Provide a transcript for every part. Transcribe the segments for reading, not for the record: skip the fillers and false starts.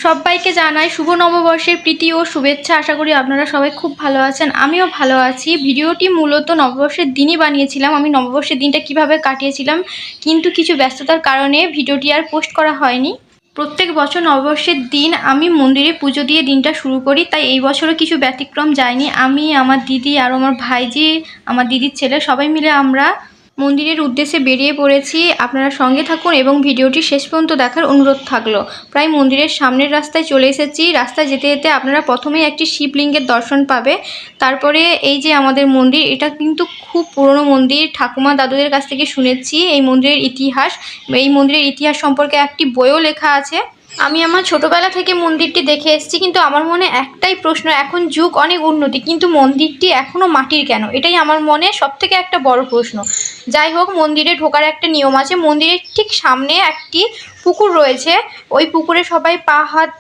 সবাইকে জানাই শুভ নববর্ষের প্রীতি ও শুভেচ্ছা। আশা করি আপনারা সবাই খুব ভালো আছেন, আমিও ভালো আছি। ভিডিওটি মূলত নববর্ষের দিনই বানিয়েছিলাম, আমি নববর্ষের দিনটা কিভাবে কাটিয়েছিলাম, কিন্তু কিছু ব্যস্ততার কারণে ভিডিওটি আর পোস্ট করা হয়নি। প্রত্যেক বছর নববর্ষের দিন আমি মন্দিরে পুজো দিয়ে দিনটা শুরু করি, তাই এই বছরও কিছু ব্যতিক্রম যায়নি। আমি, আমার দিদি আর আমার ভাইজি, আমার দিদির ছেলে সবাই মিলে আমরা মন্দিরের উদ্দেশ্যে বেরিয়ে পড়েছি। আপনারা সঙ্গে থাকুন এবং ভিডিওটি শেষ পর্যন্ত দেখার অনুরোধ থাকলো। প্রায় মন্দিরের সামনের রাস্তায় চলে এসেছি। রাস্তায় যেতে যেতে আপনারা প্রথমেই একটি শিবলিঙ্গের দর্শন পাবে। তারপরে এই যে আমাদের মন্দির, এটা কিন্তু খুব পুরনো মন্দির। ঠাকুমা দাদুদের কাছ থেকে শুনেছি এই মন্দিরের ইতিহাস। এই মন্দিরের ইতিহাস সম্পর্কে একটি বইও লেখা আছে। আমি আমার ছোটোবেলা থেকে মন্দিরটি দেখে এসেছি, কিন্তু আমার মনে একটাই প্রশ্ন, এখন যুগ অনেক উন্নতি কিন্তু মন্দিরটি এখনও মাটির কেন? এটাই আমার মনে সবথেকে একটা বড় প্রশ্ন। যাই হোক, মন্দিরে ঢোকার একটা নিয়ম আছে। মন্দিরের ঠিক সামনে একটি পুকুর রয়েছে, ওই পুকুরে সবাই পা হাত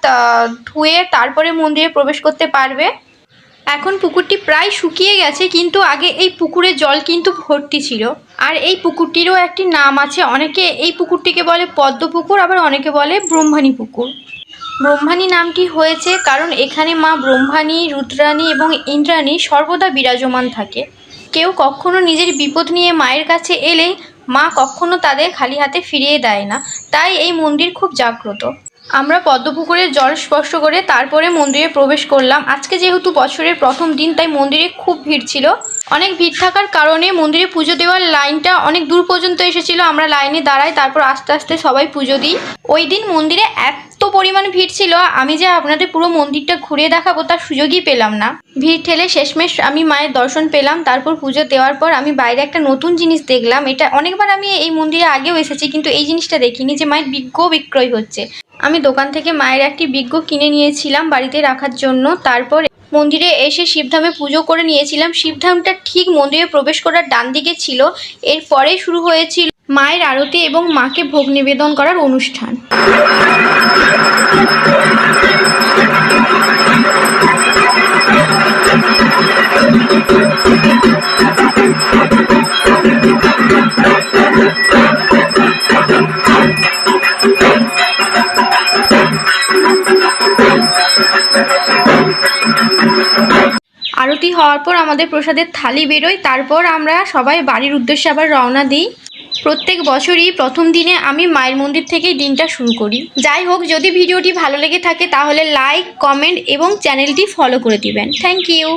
ধুয়ে তারপরে মন্দিরে প্রবেশ করতে পারবে। এখন পুকুরটি প্রায় শুকিয়ে গেছে, কিন্তু আগে এই পুকুরের জল কিন্তু ভর্তি ছিল। আর এই পুকুরটিরও একটি নাম আছে। অনেকে এই পুকুরটিকে বলে পদ্ম পুকুর, আবার অনেকে বলে ব্রহ্মাণী পুকুর। ব্রহ্মাণী নামটি হয়েছে কারণ এখানে মা ব্রহ্মাণী, রুদ্রাণী এবং ইন্দ্রাণী সর্বদা বিরাজমান থাকে। কেউ কখনো নিজের বিপদ নিয়ে মায়ের কাছে এলে মা কখনো তাদের খালি হাতে ফিরিয়ে দেয় না, তাই এই মন্দির খুব জাগ্রত। আমরা পদ্মপুকুরের জল স্পর্শ করে তারপরে মন্দিরে প্রবেশ করলাম। আজকে যেহেতু বছরের প্রথম দিন, তাই মন্দিরে খুব ভিড় ছিল। অনেক ভিড় থাকার কারণে মন্দিরে পুজো দেওয়ার লাইনটা অনেক দূর পর্যন্ত এসেছিল। আমরা লাইনে দাঁড়াই, তারপর আস্তে আস্তে সবাই পুজো দিই। ওই দিন মন্দিরে এত পরিমাণ ভিড় ছিল, আমি যে আপনাদের পুরো মন্দিরটা ঘুরে দেখাবো তার সুযোগই পেলাম না। ভিড় ঠেলে শেষমেশ আমি মায়ের দর্শন পেলাম। তারপর পুজো দেওয়ার পর আমি বাইরে একটা নতুন জিনিস দেখলাম। এটা অনেকবার আমি এই মন্দিরে আগেও এসেছি, কিন্তু এই জিনিসটা দেখিনি যে মায়ের বিজ্ঞ বিক্রয় হচ্ছে। আমি দোকান থেকে মায়ের একটি বিজ্ঞ কিনে নিয়েছিলাম বাড়িতে রাখার জন্য। তারপর মন্দিরে এসে শিবধামে পুজো করে নিয়েছিলাম। শিবধামটা ঠিক মন্দিরে প্রবেশ করার ডান দিকে ছিল। এরপরে শুরু হয়েছিল মায়ের আরতি এবং মাকে ভোগ নিবেদন করার অনুষ্ঠান। আরতি হওয়ার পর আমাদের প্রসাদের থালি বেরোয়, তারপর আমরা সবাই বাড়ির উদ্দেশ্যে আবার রওনা দিই। প্রত্যেক বছরই প্রথম দিনে আমি মায়ের মন্দির থেকেই দিনটা শুরু করি। যাই হোক, যদি ভিডিওটি ভালো লেগে থাকে তাহলে লাইক, কমেন্ট এবং চ্যানেলটি ফলো করে দিবেন। Thank you.